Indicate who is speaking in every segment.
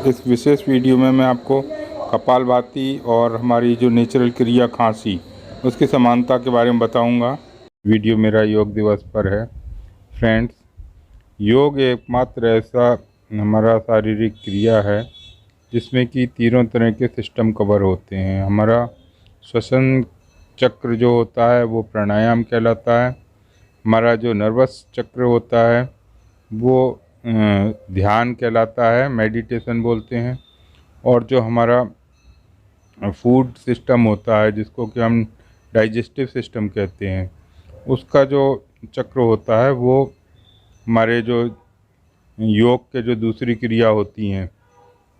Speaker 1: इस विशेष वीडियो में मैं आपको कपालभाति और हमारी जो नेचुरल क्रिया खांसी उसकी समानता के बारे में बताऊंगा। वीडियो मेरा योग दिवस पर है। फ्रेंड्स, योग एकमात्र ऐसा हमारा शारीरिक क्रिया है जिसमें कि तीनों तरह के सिस्टम कवर होते हैं। हमारा श्वसन चक्र जो होता है वो प्राणायाम कहलाता है। हमारा जो नर्वस चक्र होता है वो ध्यान कहलाता है, मेडिटेशन बोलते हैं। और जो हमारा फूड सिस्टम होता है जिसको कि हम डाइजेस्टिव सिस्टम कहते हैं, उसका जो चक्र होता है वो हमारे जो योग के जो दूसरी क्रिया होती हैं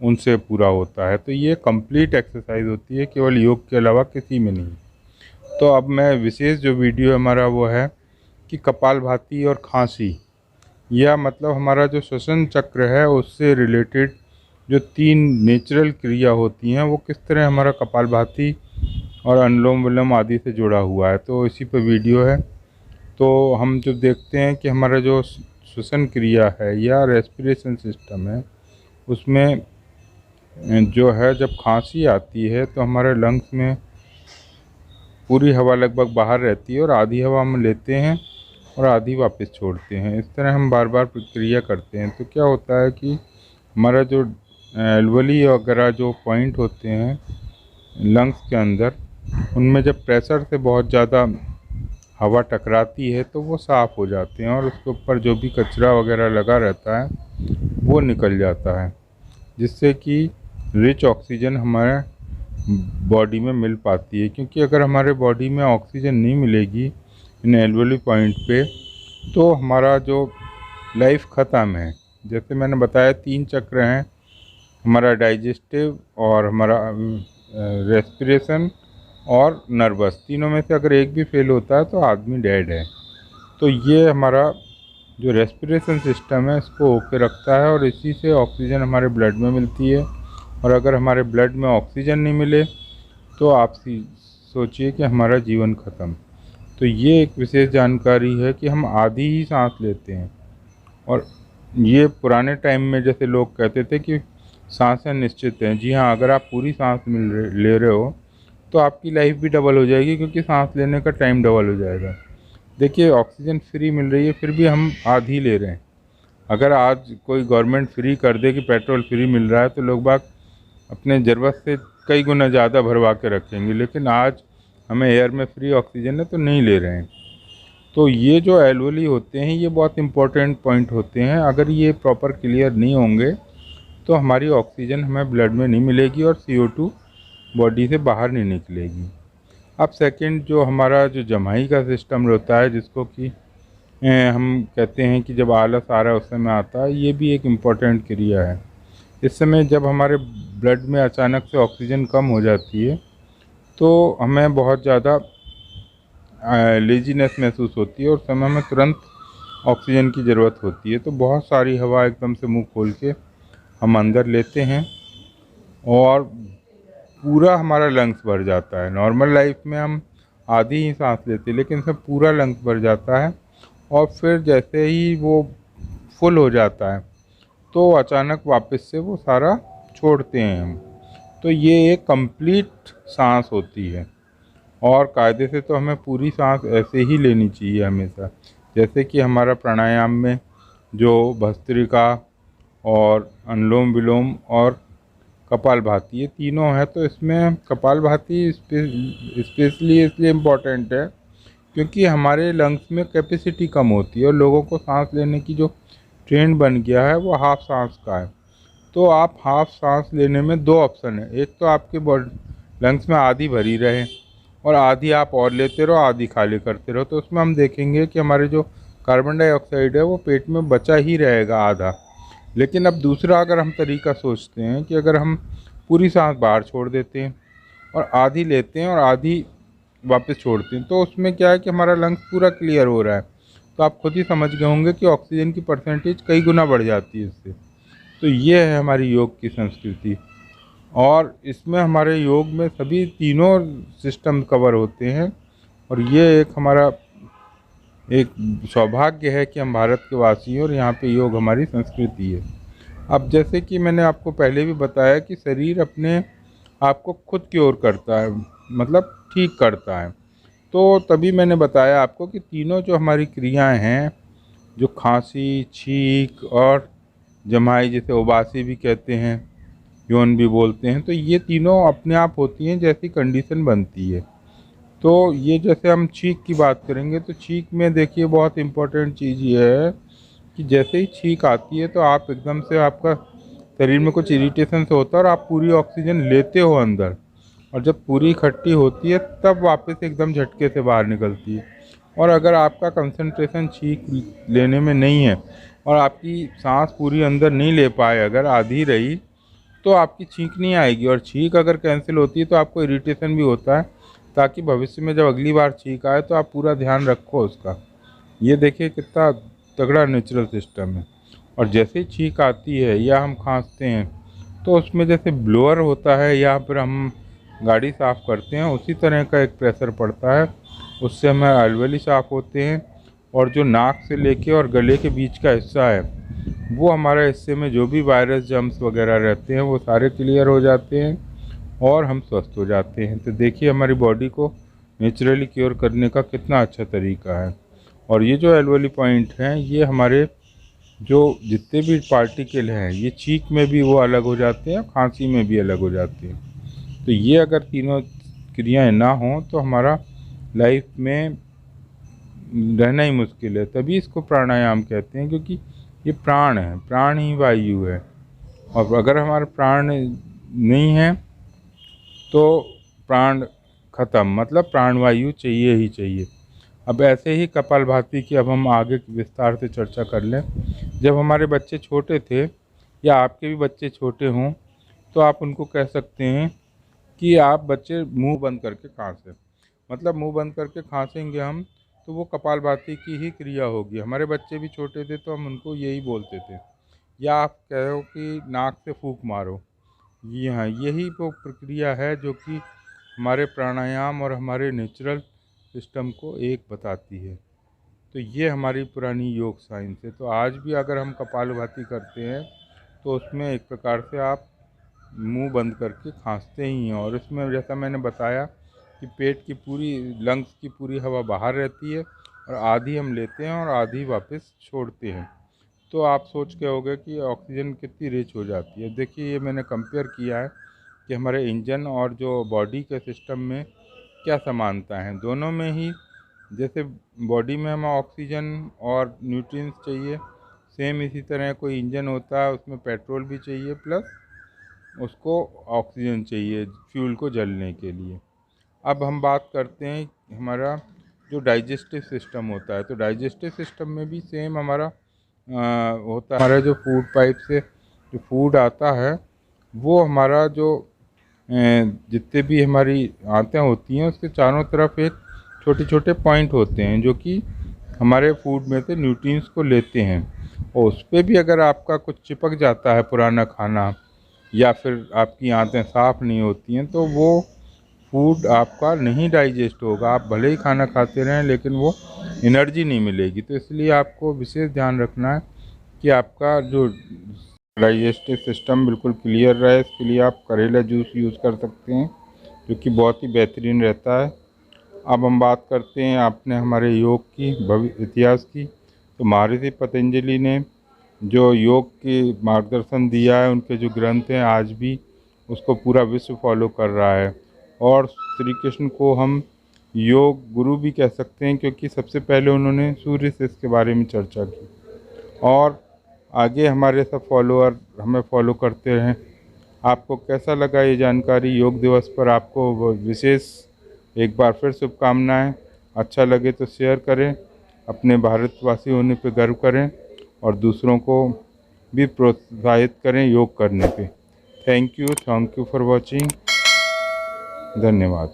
Speaker 1: उनसे पूरा होता है। तो ये कंप्लीट एक्सरसाइज होती है, केवल योग के अलावा किसी में नहीं। तो अब मैं विशेष जो वीडियो हमारा वो है कि कपालभाति और खांसी, या मतलब हमारा जो श्वसन चक्र है उससे रिलेटेड जो 3 नेचुरल क्रिया होती हैं वो किस तरह हमारा कपालभाति और अनुलोम विलोम आदि से जुड़ा हुआ है। तो इसी पर वीडियो है। तो हम जो देखते हैं कि हमारा जो श्वसन क्रिया है या रेस्पिरेशन सिस्टम है उसमें जो है जब खांसी आती है तो हमारे लंग्स में पूरी हवा लगभग बाहर रहती है और आधी हवा हम लेते हैं और आधी वापस छोड़ते हैं। इस तरह हम बार बार प्रक्रिया करते हैं। तो क्या होता है कि हमारा जो एल्वली वगैरह जो पॉइंट होते हैं लंग्स के अंदर, उनमें जब प्रेशर से बहुत ज़्यादा हवा टकराती है तो वो साफ़ हो जाते हैं और उसके ऊपर जो भी कचरा वगैरह लगा रहता है वो निकल जाता है, जिससे कि रिच ऑक्सीजन हमारे बॉडी में मिल पाती है। क्योंकि अगर हमारे बॉडी में ऑक्सीजन नहीं मिलेगी इन एल्वोली पॉइंट पे तो हमारा जो लाइफ ख़त्म है। जैसे मैंने बताया 3 चक्र हैं, हमारा डाइजेस्टिव और हमारा रेस्पिरेशन और नर्वस। तीनों में से अगर एक भी फेल होता है तो आदमी डेड है। तो ये हमारा जो रेस्पिरेशन सिस्टम है इसको होके रखता है और इसी से ऑक्सीजन हमारे ब्लड में मिलती है। और अगर हमारे ब्लड में ऑक्सीजन नहीं मिले तो आप सोचिए कि हमारा जीवन ख़त्म। तो ये एक विशेष जानकारी है कि हम आधी ही सांस लेते हैं। और ये पुराने टाइम में जैसे लोग कहते थे कि सांसें निश्चित हैं। जी हाँ, अगर आप पूरी सांस ले रहे हो तो आपकी लाइफ भी डबल हो जाएगी, क्योंकि सांस लेने का टाइम डबल हो जाएगा। देखिए, ऑक्सीजन फ्री मिल रही है फिर भी हम आधी ले रहे हैं। अगर आज कोई गवर्नमेंट फ्री कर दे कि पेट्रोल फ्री मिल रहा है तो लोग बाग अपने ज़रूरत से कई गुना ज़्यादा भरवा के रखेंगे। लेकिन आज हमें एयर में फ्री ऑक्सीजन है तो नहीं ले रहे हैं। तो ये जो एल्वोली होते हैं ये बहुत इंपॉर्टेंट पॉइंट होते हैं। अगर ये प्रॉपर क्लियर नहीं होंगे तो हमारी ऑक्सीजन हमें ब्लड में नहीं मिलेगी और CO2 बॉडी से बाहर नहीं निकलेगी। अब सेकंड, जो हमारा जो जमाई का सिस्टम होता है जिसको कि हम कहते हैं कि जब आलस आ रहा है उस समय आता है, ये भी एक इम्पॉर्टेंट क्रिया है। इस समय जब हमारे ब्लड में अचानक से ऑक्सीजन कम हो जाती है तो हमें बहुत ज़्यादा लेजीनेस महसूस होती है और समय में तुरंत ऑक्सीजन की ज़रूरत होती है। तो बहुत सारी हवा एकदम से मुंह खोल के हम अंदर लेते हैं और पूरा हमारा लंग्स भर जाता है। नॉर्मल लाइफ में हम आधी ही सांस लेते हैं, लेकिन इसमें पूरा लंग्स भर जाता है। और फिर जैसे ही वो फुल हो जाता है तो अचानक वापस से वो सारा छोड़ते हैं हम। तो ये एक कंप्लीट सांस होती है और कायदे से तो हमें पूरी सांस ऐसे ही लेनी चाहिए हमेशा। जैसे कि हमारा प्राणायाम में जो भस्त्रिका और अनुलोम विलोम और कपालभाति, ये तीनों है। तो इसमें कपालभाति स्पेशली इसलिए इम्पोर्टेंट है क्योंकि हमारे लंग्स में कैपेसिटी कम होती है और लोगों को सांस लेने की जो ट्रेंड बन गया है वो हाफ सांस का है। तो आप हाफ सांस लेने में 2 ऑप्शन है। एक तो आपके लंग्स में आधी भरी रहे और आधी आप और लेते रहो, आधी खाली करते रहो। तो उसमें हम देखेंगे कि हमारे जो कार्बन डाइऑक्साइड है वो पेट में बचा ही रहेगा आधा। लेकिन अब दूसरा अगर हम तरीका सोचते हैं कि अगर हम पूरी सांस बाहर छोड़ देते हैं और आधी लेते हैं और आधी वापस छोड़ते हैं तो उसमें क्या है कि हमारा लंग्स पूरा क्लियर हो रहा है। तो आप खुद ही समझ गए होंगे कि ऑक्सीजन की परसेंटेज कई गुना बढ़ जाती है इससे। तो ये है हमारी योग की संस्कृति और इसमें हमारे योग में सभी तीनों सिस्टम कवर होते हैं। और ये एक हमारा एक सौभाग्य है कि हम भारत के वासी हैं और यहाँ पे योग हमारी संस्कृति है। अब जैसे कि मैंने आपको पहले भी बताया कि शरीर अपने आप को खुद क्योर करता है, मतलब ठीक करता है। तो तभी मैंने बताया आपको कि तीनों जो हमारी क्रियाएं हैं, जो खांसी, छींक और जमाई, जिसे उबासी भी कहते हैं, यौन भी बोलते हैं, तो ये तीनों अपने आप होती हैं जैसी कंडीशन बनती है। तो ये जैसे हम छींक की बात करेंगे तो छींक में देखिए बहुत इम्पोर्टेंट चीज़ ये है कि जैसे ही छींक आती है तो आप एकदम से, आपका शरीर में कुछ इरिटेशन से होता है और आप पूरी ऑक्सीजन लेते हो अंदर, और जब पूरी इकट्ठी होती है तब वापस एकदम झटके से बाहर निकलती है। और अगर आपका कंसंट्रेशन छींक लेने में नहीं है और आपकी सांस पूरी अंदर नहीं ले पाए, अगर आधी रही, तो आपकी छींक नहीं आएगी। और छींक अगर कैंसिल होती है तो आपको इरिटेशन भी होता है, ताकि भविष्य में जब अगली बार छींक आए तो आप पूरा ध्यान रखो उसका। ये देखिए कितना तगड़ा नेचुरल सिस्टम है। और जैसे ही छींक आती है या हम खांसते हैं तो उसमें जैसे ब्लोअर होता है या फिर हम गाड़ी साफ़ करते हैं, उसी तरह का एक प्रेशर पड़ता है, उससे हमारे अलवली साफ़ होते हैं। और जो नाक से लेके और गले के बीच का हिस्सा है, वो हमारे हिस्से में जो भी वायरस, जम्स वगैरह रहते हैं, वो सारे क्लियर हो जाते हैं और हम स्वस्थ हो जाते हैं। तो देखिए हमारी बॉडी को नेचुरली क्योर करने का कितना अच्छा तरीका है। और ये जो एलवली पॉइंट हैं, ये हमारे जो जितने भी पार्टिकल हैं, ये छींक में भी वो अलग हो जाते हैं, खांसी में भी अलग हो जाते हैं। तो ये अगर तीनों क्रियाएं ना हों तो हमारा लाइफ में रहना ही मुश्किल है। तभी इसको प्राणायाम कहते हैं, क्योंकि ये प्राण है, प्राण ही वायु है। और अगर हमारे प्राण नहीं है तो प्राण खत्म, मतलब प्राणवायु चाहिए ही चाहिए। अब ऐसे ही कपालभाति की अब हम आगे विस्तार से चर्चा कर लें। जब हमारे बच्चे छोटे थे या आपके भी बच्चे छोटे हों तो आप उनको कह सकते हैं कि आप बच्चे मुंह बंद करके खांसें, मतलब मुंह बंद करके खांसेंगे हम तो वो कपालभाति की ही क्रिया होगी। हमारे बच्चे भी छोटे थे तो हम उनको यही बोलते थे। या आप कहो कि नाक से फूंक मारो, जी हाँ, यही वो प्रक्रिया है जो कि हमारे प्राणायाम और हमारे नेचुरल सिस्टम को एक बताती है। तो ये हमारी पुरानी योग साइंस है। तो आज भी अगर हम कपालभाति करते हैं तो उसमें एक प्रकार से आप मुंह बंद करके खांसते ही हैं। और इसमें जैसा मैंने बताया कि पेट की पूरी, लंग्स की पूरी हवा बाहर रहती है और आधी हम लेते हैं और आधी वापस छोड़ते हैं। तो आप सोच के होगे कि ऑक्सीजन कितनी रिच हो जाती है। देखिए ये मैंने कंपेयर किया है कि हमारे इंजन और जो बॉडी के सिस्टम में क्या समानता है। दोनों में ही जैसे बॉडी में हमें ऑक्सीजन और न्यूट्रिएंट्स चाहिए, सेम इसी तरह कोई इंजन होता है, उसमें पेट्रोल भी चाहिए प्लस उसको ऑक्सीजन चाहिए फ्यूल को जलने के लिए। अब हम बात करते हैं हमारा जो डाइजेस्टिव सिस्टम होता है। तो डाइजेस्टिव सिस्टम में भी सेम हमारा होता है। हमारा जो फूड पाइप से जो फूड आता है, वो हमारा जो जितने भी हमारी आंतें होती हैं उसके चारों तरफ एक छोटे छोटे पॉइंट होते हैं जो कि हमारे फूड में से न्यूट्रिएंट्स को लेते हैं। और उस पर भी अगर आपका कुछ चिपक जाता है पुराना खाना, या फिर आपकी आंतें साफ़ नहीं होती हैं, तो वो फूड आपका नहीं डाइजेस्ट होगा। आप भले ही खाना खाते रहें लेकिन वो एनर्जी नहीं मिलेगी। तो इसलिए आपको विशेष ध्यान रखना है कि आपका जो डाइजेस्टिव सिस्टम बिल्कुल क्लियर रहे। इसके लिए आप करेला जूस यूज़ कर सकते हैं जो कि बहुत ही बेहतरीन रहता है। अब हम बात करते हैं आपने हमारे योग की इतिहास की। तो महर्षि पतंजलि ने जो योग के मार्गदर्शन दिया है, उनके जो ग्रंथ हैं, आज भी उसको पूरा विश्व फॉलो कर रहा है। और श्री कृष्ण को हम योग गुरु भी कह सकते हैं, क्योंकि सबसे पहले उन्होंने सूर्य से इसके बारे में चर्चा की। और आगे हमारे सब फॉलोअर हमें फॉलो करते रहें। आपको कैसा लगा ये जानकारी? योग दिवस पर आपको विशेष एक बार फिर शुभकामनाएं। अच्छा लगे तो शेयर करें, अपने भारतवासी होने पे गर्व करें और दूसरों को भी प्रोत्साहित करें योग करने पे। Thank you for watching. धन्यवाद।